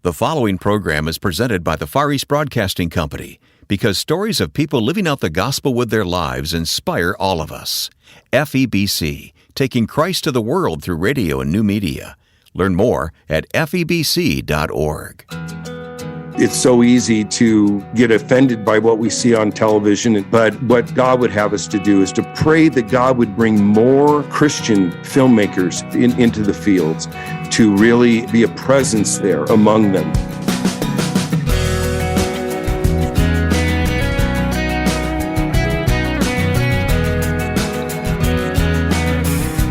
The following program is presented by the Far East Broadcasting Company because stories of people living out the gospel with their lives inspire all of us. FEBC, taking Christ to the world through radio and new media. Learn more at FEBC.org. It's so easy to get offended by what we see on television, but what God would have us to do is to pray that God would bring more Christian filmmakers into the fields to really be a presence there among them.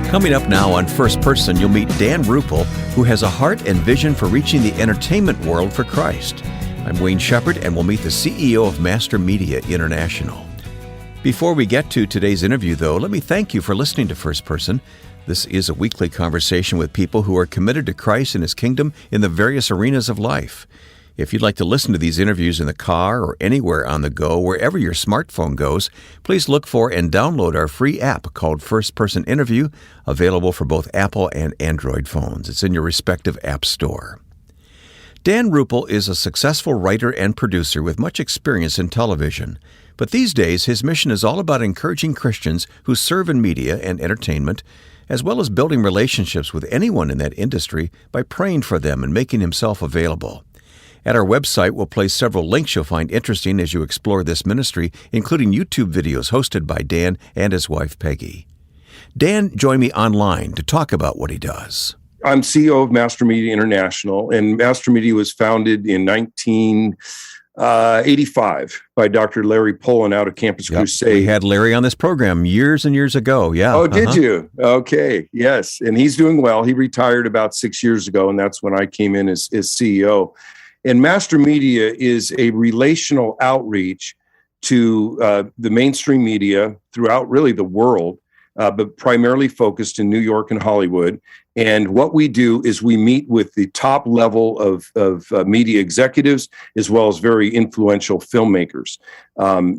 Coming up now on First Person, you'll meet Dan Rupple, who has a heart and vision for reaching the entertainment world for Christ. I'm Wayne Shepard, and we'll meet the CEO of Mastermedia International. Before we get to today's interview, though, let me thank you for listening to First Person. This is a weekly conversation with people who are committed to Christ and His kingdom in the various arenas of life. If you'd like to listen to these interviews in the car or anywhere on the go, wherever your smartphone goes, please look for and download our free app called First Person Interview, available for both Apple and Android phones. It's in your respective app store. Dan Rupple is a successful writer and producer with much experience in television. But these days, his mission is all about encouraging Christians who serve in media and entertainment, as well as building relationships with anyone in that industry by praying for them and making himself available. At our website, we'll place several links you'll find interesting as you explore this ministry, including YouTube videos hosted by Dan and his wife, Peggy. Dan joined me online to talk about what he does. I'm CEO of Mastermedia International, and Mastermedia was founded in 1985 by Dr. Larry Pullen out of Campus Crusade. We had Larry on this program years and years ago, yeah. Oh, did you? Okay, yes. And he's doing well. He retired about 6 years ago, and that's when I came in as CEO. And Mastermedia is a relational outreach to the mainstream media throughout really the world, but primarily focused in New York and Hollywood. And what we do is we meet with the top level of media executives, as well as very influential filmmakers.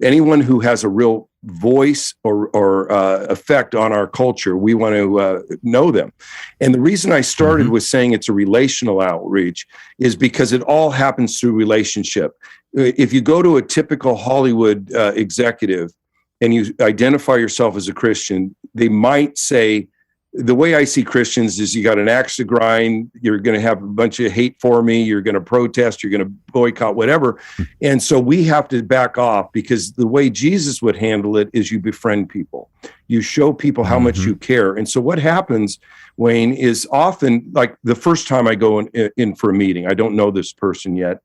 Anyone who has a real voice or effect on our culture, we want to know them. And the reason I started with saying it's a relational outreach is because it all happens through relationship. If you go to a typical Hollywood executive and you identify yourself as a Christian, they might say, the way I see Christians is you got an axe to grind, you're going to have a bunch of hate for me, you're going to protest, you're going to boycott, whatever. And so we have to back off, because the way Jesus would handle it is you befriend people. You show people how much you care. And so what happens, Wayne, is often, like the first time I go in for a meeting, I don't know this person yet,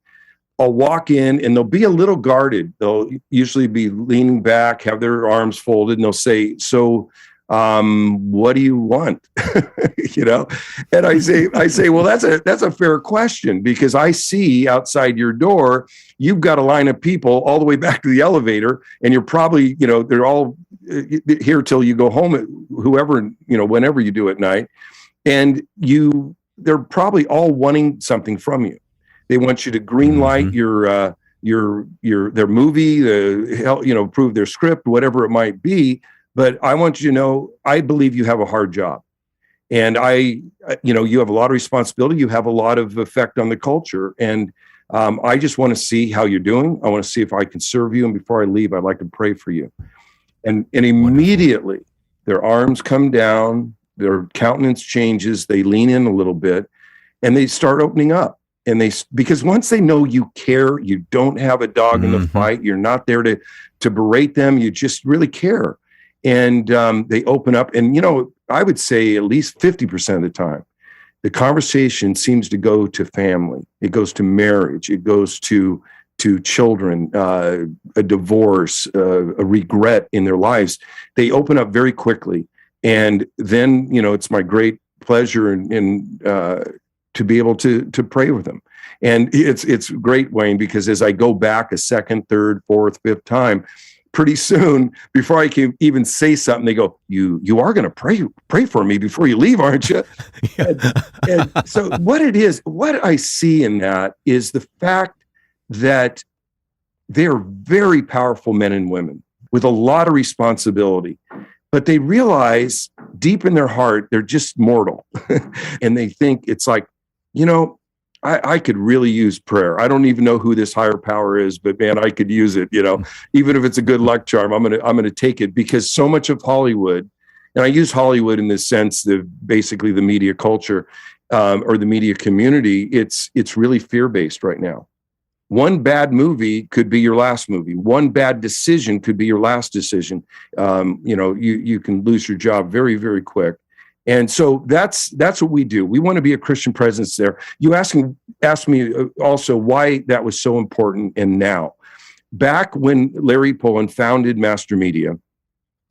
I'll walk in and they'll be a little guarded. They'll usually be leaning back, have their arms folded, and they'll say, so what do you want? And I say, well, that's a fair question, because I see outside your door, you've got a line of people all the way back to the elevator, and you're probably, they're all here till you go home, whoever, whenever you do at night. And they're probably all wanting something from you. They want you to green light their movie, approve their script, whatever it might be. But I want you to know, I believe you have a hard job, and you have a lot of responsibility. You have a lot of effect on the culture. And I just want to see how you're doing. I want to see if I can serve you. And before I leave, I'd like to pray for you. And immediately their arms come down, their countenance changes. They lean in a little bit and they start opening up. And because once they know you care, you don't have a dog in the fight. You're not there to berate them. You just really care. And they open up, and I would say at least 50% of the time, the conversation seems to go to family. It goes to marriage. It goes to children, a divorce, a regret in their lives. They open up very quickly, and then it's my great pleasure and to be able to pray with them. And it's great, Wayne, because as I go back a second, third, fourth, fifth time, pretty soon, before I can even say something, they go, you are going to pray for me before you leave, aren't you? and so what I see in that is the fact that they're very powerful men and women with a lot of responsibility, but they realize deep in their heart, they're just mortal. And they think it's like, I could really use prayer. I don't even know who this higher power is, but man, I could use it. Even if it's a good luck charm, I'm gonna take it, because so much of Hollywood, and I use Hollywood in this sense, basically the media culture, or the media community. It's really fear based right now. One bad movie could be your last movie. One bad decision could be your last decision. You can lose your job very, very quick. And so that's what we do. We want to be a Christian presence there. You asked me also why that was so important. And now, back when Larry Pullen founded Mastermedia,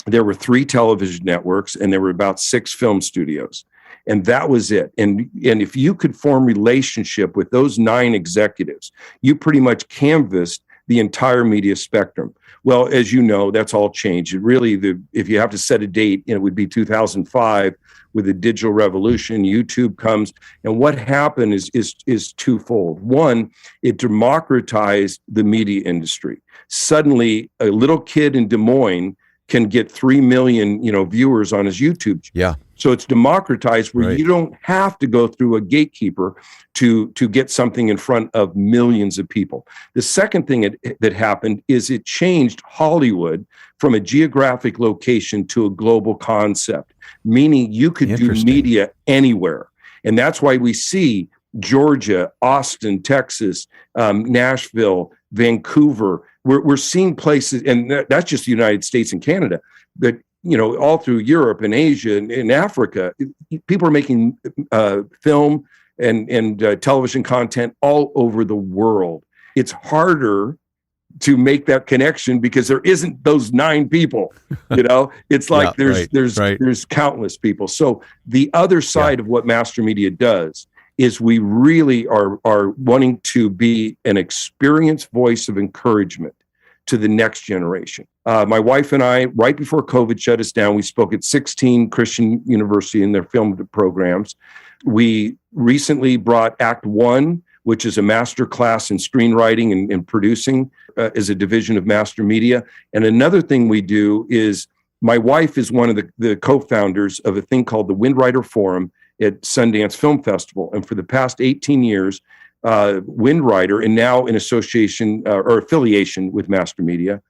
there were 3 television networks and there were about 6 film studios. And that was it. And if you could form relationship with those 9 executives, you pretty much canvassed the entire media spectrum. Well, as you know, that's all changed. If you have to set a date, it would be 2005 with the digital revolution. YouTube comes, and what happened is twofold. One, it democratized the media industry. Suddenly, a little kid in Des Moines can get 3 million, viewers on his YouTube channel. Yeah. So it's democratized where Right. you don't have to go through a gatekeeper to get something in front of millions of people. The second thing that happened is it changed Hollywood from a geographic location to a global concept, meaning you could do media anywhere. And that's why we see Georgia, Austin, Texas, Nashville, Vancouver. We're seeing places, and that's just the United States and Canada, but all through Europe and Asia and Africa, people are making film and television content all over the world. It's harder to make that connection because there isn't those 9 people. It's like there's countless people. So the other side of what Mastermedia does is we really are wanting to be an experienced voice of encouragement to the next generation. My wife and I, right before COVID shut us down, we spoke at 16 Christian university in their film programs. We recently brought Act One, which is a master class in screenwriting and producing, as a division of Mastermedia. And another thing we do is, my wife is one of the co-founders of a thing called the Windwriter Forum at Sundance Film Festival. And for the past 18 years, Windwriter, and now in association or affiliation with Mastermedia,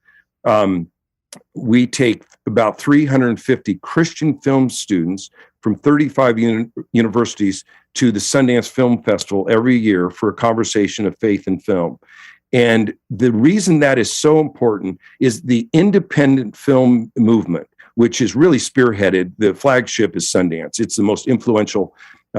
we take about 350 Christian film students from 35 universities to the Sundance Film Festival every year for a conversation of faith and film. And the reason that is so important is the independent film movement, which is really spearheaded. The flagship is Sundance. It's the most influential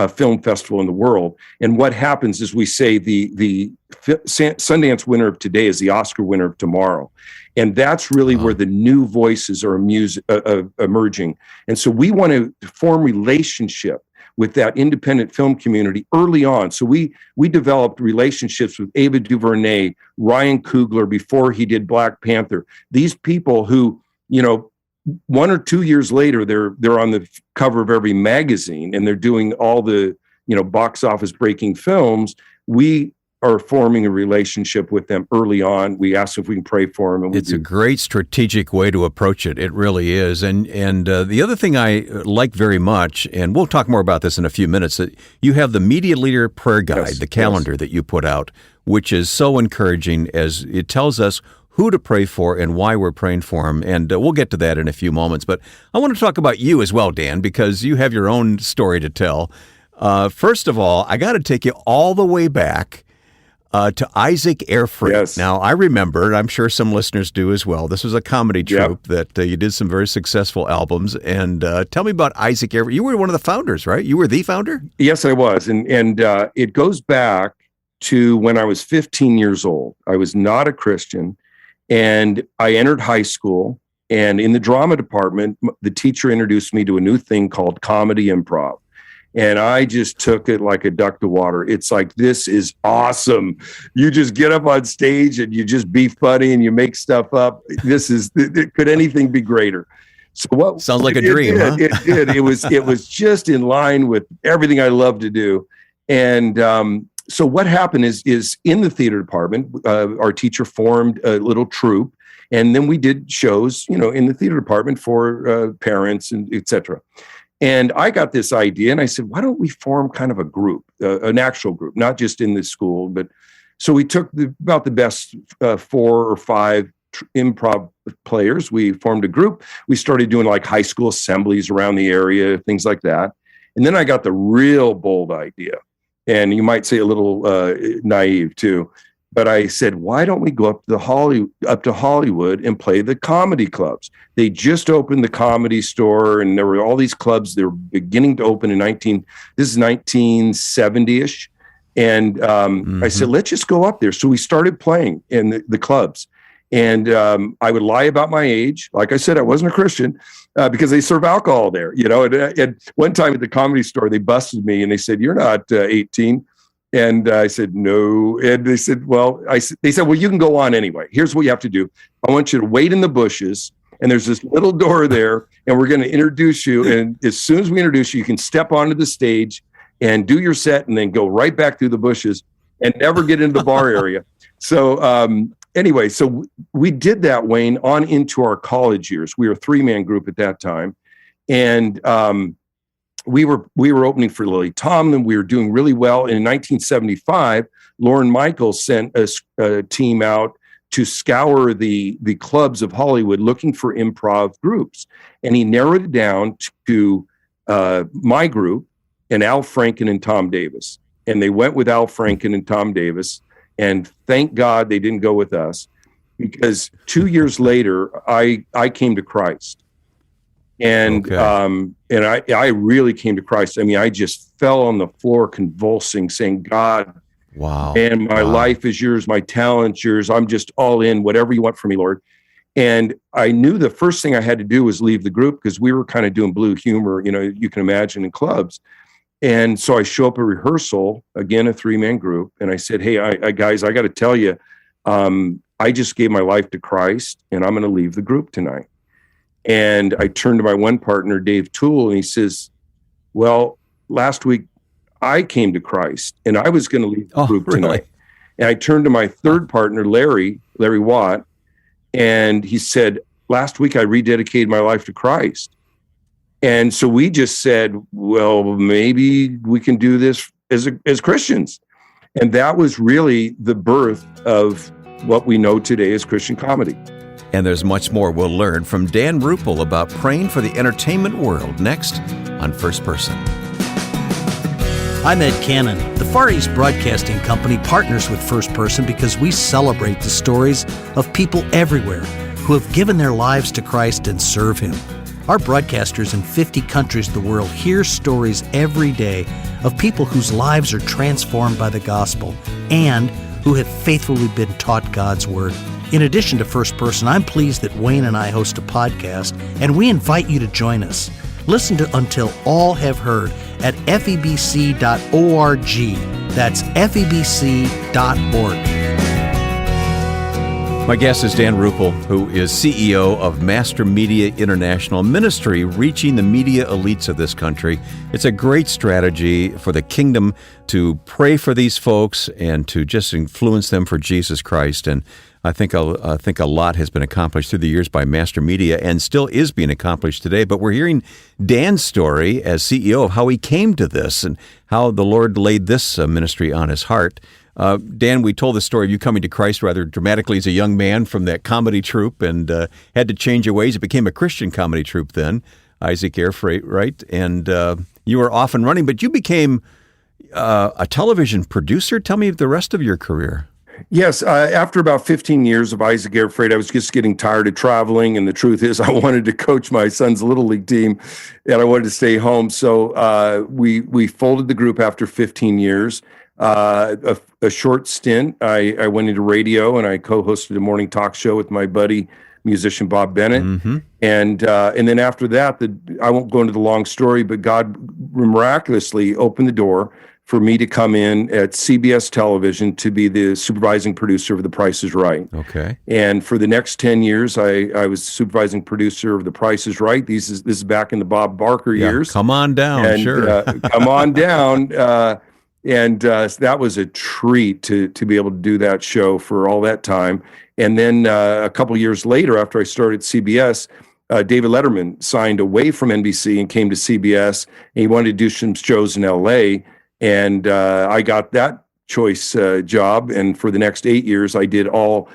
film festival in the world. And what happens is we say the Sundance winner of today is the Oscar winner of tomorrow. And that's really where the new voices are emerging. And so we want to form relationship with that independent film community early on. So we developed relationships with Ava DuVernay, Ryan Coogler before he did Black Panther. These people who, 1 or 2 years later, they're on the cover of every magazine and they're doing all the, box office breaking films. We are forming a relationship with them early on. We ask if we can pray for them. And it's a great strategic way to approach it. It really is. And the other thing I like very much, and we'll talk more about this in a few minutes, that you have the Media Leader Prayer Guide, the calendar that you put out, which is so encouraging as it tells us who to pray for and why we're praying for them. And we'll get to that in a few moments. But I want to talk about you as well, Dan, because you have your own story to tell. First of all, I got to take you all the way back to Isaac Airfreight. Yes. Now, I remember, and I'm sure some listeners do as well, this was a comedy troupe that you did some very successful albums. And tell me about Isaac Airfreight. You were one of the founders, right? You were the founder? Yes, I was. And it goes back to when I was 15 years old. I was not a Christian. And I entered high school. And in the drama department, the teacher introduced me to a new thing called comedy improv. And I just took it like a duck to water. It's like, this is awesome. You just get up on stage and you just be funny and you make stuff up. Could anything be greater? So what sounds like a dream, huh? It did. It was just in line with everything I love to do. And so what happened is in the theater department, our teacher formed a little troupe. And then we did shows, in the theater department for parents and et cetera. And I got this idea, and I said, why don't we form kind of a group, an actual group, not just in this school, but so we took about the best 4 or 5 improv players. We formed a group. We started doing like high school assemblies around the area, things like that. And then I got the real bold idea, and you might say a little naive too, but I said, why don't we go up to Hollywood and play the comedy clubs? They just opened the Comedy Store, and there were all these clubs. They were beginning to open in 1970-ish. And I said, let's just go up there. So we started playing in the clubs. And I would lie about my age. Like I said, I wasn't a Christian because they serve alcohol there. You know, and one time at the Comedy Store, they busted me and they said, you're not 18. And I said, no. And they said, well, they said, well, you can go on anyway. Here's what you have to do. I want you to wait in the bushes. And there's this little door there. And we're going to introduce you. And as soon as we introduce you, you can step onto the stage and do your set and then go right back through the bushes and never get into the bar area. So anyway, so we did that, Wayne, on into our college years. We were a 3-man group at that time. And we were opening for Lily Tomlin. We were doing really well. And in 1975, Lorne Michaels sent a team out to scour the clubs of Hollywood looking for improv groups. And he narrowed it down to my group and Al Franken and Tom Davis. And they went with Al Franken and Tom Davis. And thank God they didn't go with us, because 2 years later, I came to Christ. And I really came to Christ. I mean, I just fell on the floor convulsing, saying, God, wow, and my life is yours, my talent's yours. I'm just all in, whatever you want from me, Lord. And I knew the first thing I had to do was leave the group, because we were kind of doing blue humor, you know, you can imagine, in clubs. And so I show up at rehearsal, again, a 3-man group. And I said, hey, guys, I got to tell you, I just gave my life to Christ, and I'm going to leave the group tonight. And I turned to my one partner, Dave Toole, and he says, well, last week I came to Christ and I was going to leave the group tonight. Really? And I turned to my third partner, Larry Watt, and he said, last week I rededicated my life to Christ. And so we just said, well, maybe we can do this as Christians. And that was really the birth of what we know today as Christian comedy. And there's much more we'll learn from Dan Rupple about praying for the entertainment world next on First Person. I'm Ed Cannon. The Far East Broadcasting Company partners with First Person because we celebrate the stories of people everywhere who have given their lives to Christ and serve Him. Our broadcasters in 50 countries of the world hear stories every day of people whose lives are transformed by the gospel and who have faithfully been taught God's Word. In addition to First Person, I'm pleased that Wayne and I host a podcast, and we invite you to join us. Listen to Until All Have Heard at FEBC.org. That's FEBC.org. My guest is Dan Rupple, who is CEO of Mastermedia International, ministry reaching the media elites of this country. It's a great strategy for the kingdom to pray for these folks and to just influence them for Jesus Christ. And I think a lot has been accomplished through the years by Mastermedia and still is being accomplished today. But we're hearing Dan's story as CEO of how he came to this and how the Lord laid this ministry on his heart. Dan, we told the story of you coming to Christ rather dramatically as a young man from that comedy troupe and had to change your ways. It became a Christian comedy troupe then, Isaac Air Freight, right? And you were off and running, but you became a television producer. Tell me the rest of your career. Yes. After about 15 years of Isaac Air Freight, I was just getting tired of traveling. And the truth is, I wanted to coach my son's Little League team, and I wanted to stay home. So we folded the group after 15 years. A short stint, I went into radio, and I co-hosted a morning talk show with my buddy, musician Bob Bennett. Mm-hmm. And then after that, I won't go into the long story, but God miraculously opened the door for me to come in at CBS Television to be the supervising producer of The Price is Right. Okay. And for the next 10 years, I was supervising producer of The Price is Right. This is back in the Bob Barker years. Come on down, and, sure. Come on down. And that was a treat to be able to do that show for all that time. And then a couple years later, after I started CBS, David Letterman signed away from NBC and came to CBS, and he wanted to do some shows in LA. And I got that choice job. And for the next 8 years, I did all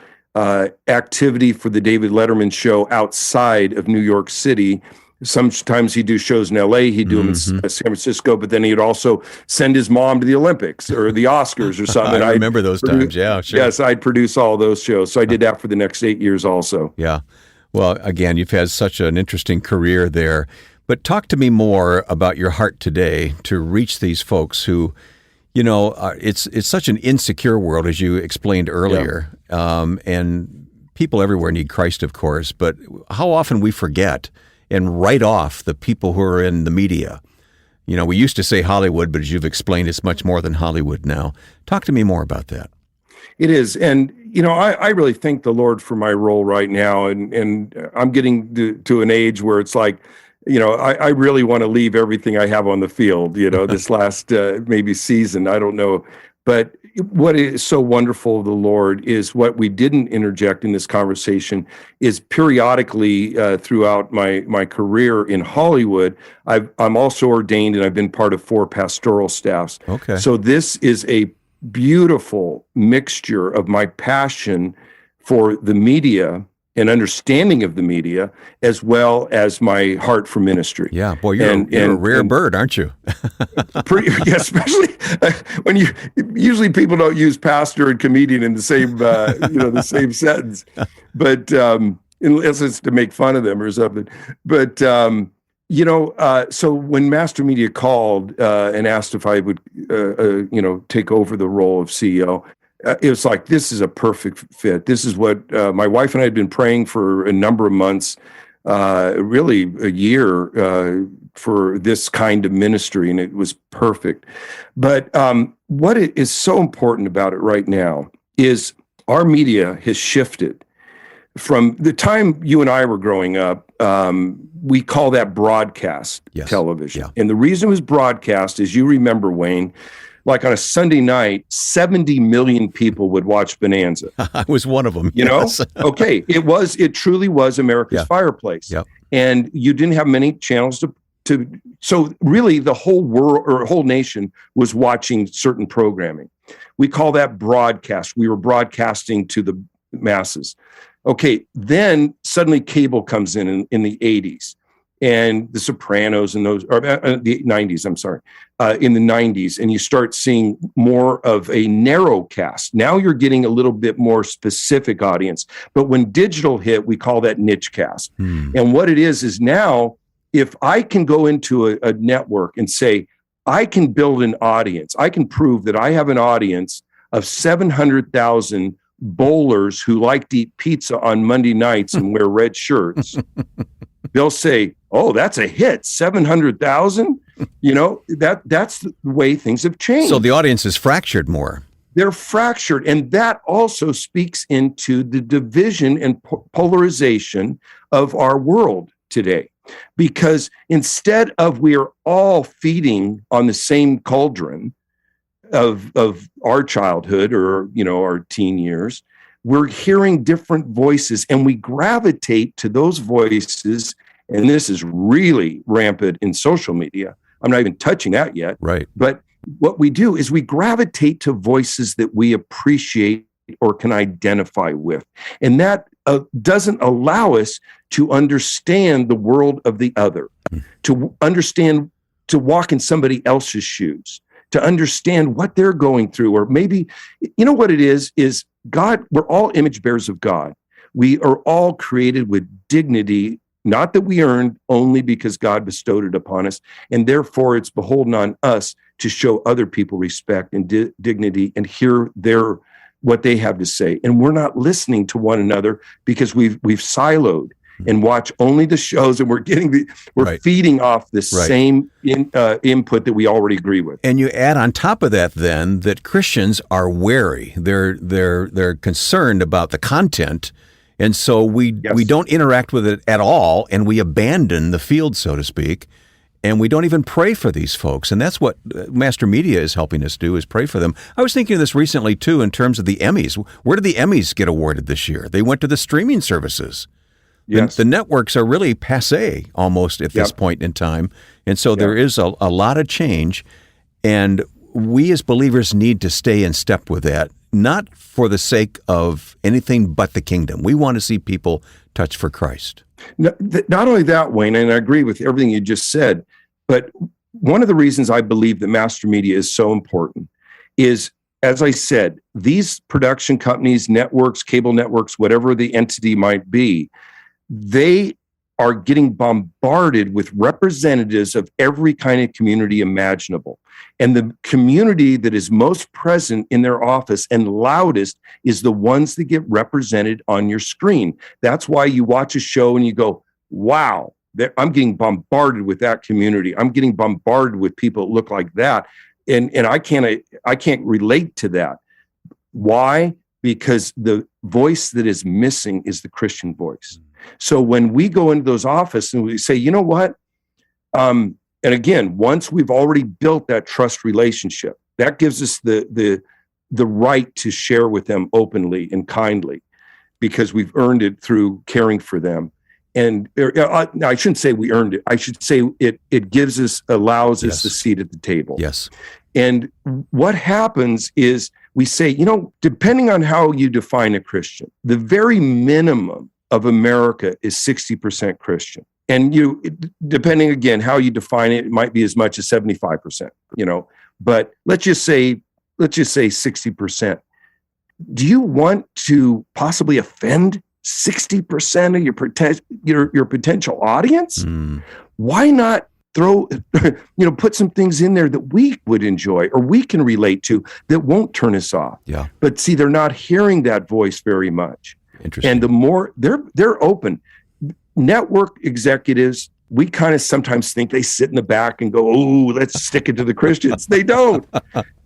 activity for the David Letterman show outside of New York City. Sometimes he'd do shows in LA, he'd do them in San Francisco, but then he'd also send his mom to the Olympics or the Oscars or something. I remember those times, yeah, sure. Yes, I'd produce all those shows. So I did that for the next 8 years also. Yeah. Well, again, you've had such an interesting career there. But talk to me more about your heart today to reach these folks who, it's such an insecure world, as you explained earlier, and people everywhere need Christ, of course, but how often we forget and write off the people who are in the media. We used to say Hollywood, but as you've explained, it's much more than Hollywood now. Talk to me more about that. It is. And, I really thank the Lord for my role right now. And I'm getting to an age where it's like, I really want to leave everything I have on the field, this last maybe season. I don't know. But what is so wonderful of the Lord is what we didn't interject in this conversation is periodically throughout my career in Hollywood, I'm also ordained and I've been part of 4 pastoral staffs. Okay. So this is a beautiful mixture of my passion for the media and understanding of the media, as well as my heart for ministry. Yeah, boy, you're a rare bird, aren't you? Especially when usually people don't use pastor and comedian in the same, the same sentence, but unless it's to make fun of them or something. But so when Master Media called and asked if I would, take over the role of CEO. It was like, this is a perfect fit. This is what my wife and I had been praying for a number of months, really a year for this kind of ministry, and it was perfect. But what is so important about it right now is our media has shifted. From the time you and I were growing up, we call that broadcast television. Yeah. And the reason it was broadcast, as you remember, Wayne, like on a Sunday night, 70 million people would watch Bonanza. I was one of them. Yes. Okay. It truly was America's fireplace. Yep. And you didn't have many channels so really the whole world or whole nation was watching certain programming. We call that broadcast. We were broadcasting to the masses. Okay. Then suddenly cable comes in the 80s. And The Sopranos and those, or the 90s, I'm sorry, in the 90s, and you start seeing more of a narrow cast. Now you're getting a little bit more specific audience. But when digital hit, we call that niche cast. And what it is now, if I can go into a network and say, I can build an audience, I can prove that I have an audience of 700,000 bowlers who like to eat pizza on Monday nights and wear red shirts. They'll say, oh, that's a hit, 700,000. That's the way things have changed. So the audience is fractured more. They're fractured. And that also speaks into the division and polarization of our world today. Because instead of we are all feeding on the same cauldron of our childhood or, our teen years, we're hearing different voices and we gravitate to those voices. And this is really rampant in social media. I'm not even touching that yet. Right. But what we do is we gravitate to voices that we appreciate or can identify with. And that doesn't allow us to understand the world of the other, to understand, to walk in somebody else's shoes, to understand what they're going through. Or maybe, what it is God, we're all image bearers of God. We are all created with dignity, not that we earned, only because God bestowed it upon us. And therefore, it's beholden on us to show other people respect and dignity and hear what they have to say. And we're not listening to one another because we've siloed and watch only the shows, and we're feeding off the same input that we already agree with. And you add on top of that then that Christians are wary. They're concerned about the content, and so we don't interact with it at all, and we abandon the field, so to speak, and we don't even pray for these folks. And that's what Master Media is helping us do, is pray for them. I was thinking of this recently, too, in terms of the Emmys. Where did the Emmys get awarded this year? They went to the streaming services. Yes. The networks are really passé almost at this point in time. And so there is a lot of change. And we as believers need to stay in step with that, not for the sake of anything but the kingdom. We want to see people touched for Christ. Not only that, Wayne, and I agree with everything you just said, but one of the reasons I believe that Master Media is so important is, as I said, these production companies, networks, cable networks, whatever the entity might be, they are getting bombarded with representatives of every kind of community imaginable. And the community that is most present in their office and loudest is the ones that get represented on your screen. That's why you watch a show and you go, wow, I'm getting bombarded with that community. I'm getting bombarded with people that look like that. And I can't relate to that. Why? Because the voice that is missing is the Christian voice. So when we go into those offices and we say, you know what? And again, once we've already built that trust relationship, that gives us the right to share with them openly and kindly, because we've earned it through caring for them. And I shouldn't say we earned it. I should say it allows us a seat at the table. Yes. And what happens is we say, depending on how you define a Christian, the very minimum of America is 60% Christian. And depending again, how you define it, it might be as much as 75%, but let's just say 60%. Do you want to possibly offend 60% of your potential audience? Why not put some things in there that we would enjoy or we can relate to that won't turn us off? Yeah. But see, they're not hearing that voice very much. Interesting. And the more they're open. Network executives, we kind of sometimes think they sit in the back and go, oh, let's stick it to the Christians. They don't.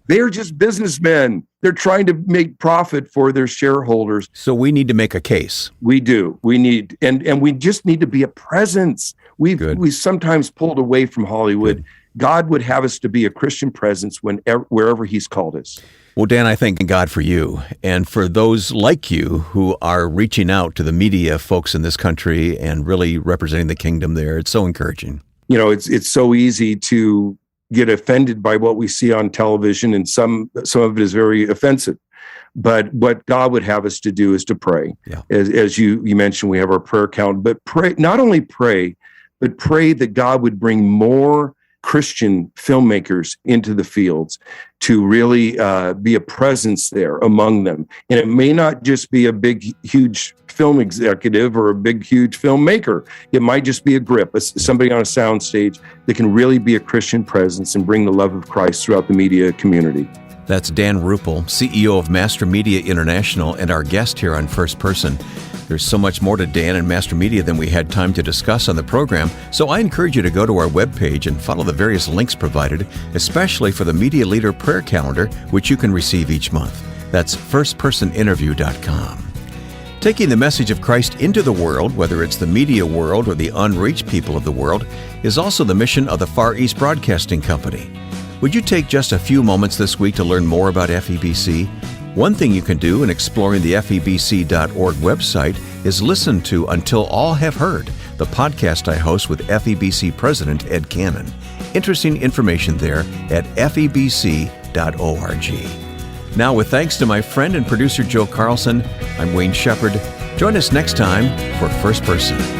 They're just businessmen. They're trying to make profit for their shareholders. So we need to make a case. We do. We need, and we just need to be a presence. We sometimes pulled away from Hollywood. Good. God would have us to be a Christian presence wherever He's called us. Well, Dan, I thank God for you and for those like you who are reaching out to the media folks in this country and really representing the kingdom there. It's so encouraging. It's so easy to get offended by what we see on television, and some of it is very offensive. But what God would have us to do is to pray. Yeah. As you mentioned, we have our prayer count, but pray, not only pray, but pray that God would bring more Christian filmmakers into the fields to really be a presence there among them. And it may not just be a big, huge film executive or a big, huge filmmaker. It might just be a grip, somebody on a sound stage that can really be a Christian presence and bring the love of Christ throughout the media community. That's Dan Rupple, CEO of Mastermedia International, and our guest here on First Person. There's so much more to Dan and Mastermedia than we had time to discuss on the program, so I encourage you to go to our webpage and follow the various links provided, especially for the Media Leader Prayer Calendar, which you can receive each month. That's firstpersoninterview.com. Taking the message of Christ into the world, whether it's the media world or the unreached people of the world, is also the mission of the Far East Broadcasting Company. Would you take just a few moments this week to learn more about FEBC? One thing you can do in exploring the FEBC.org website is listen to Until All Have Heard, the podcast I host with FEBC President Ed Cannon. Interesting information there at FEBC.org. Now, with thanks to my friend and producer Joe Carlson, I'm Wayne Shepherd. Join us next time for First Person.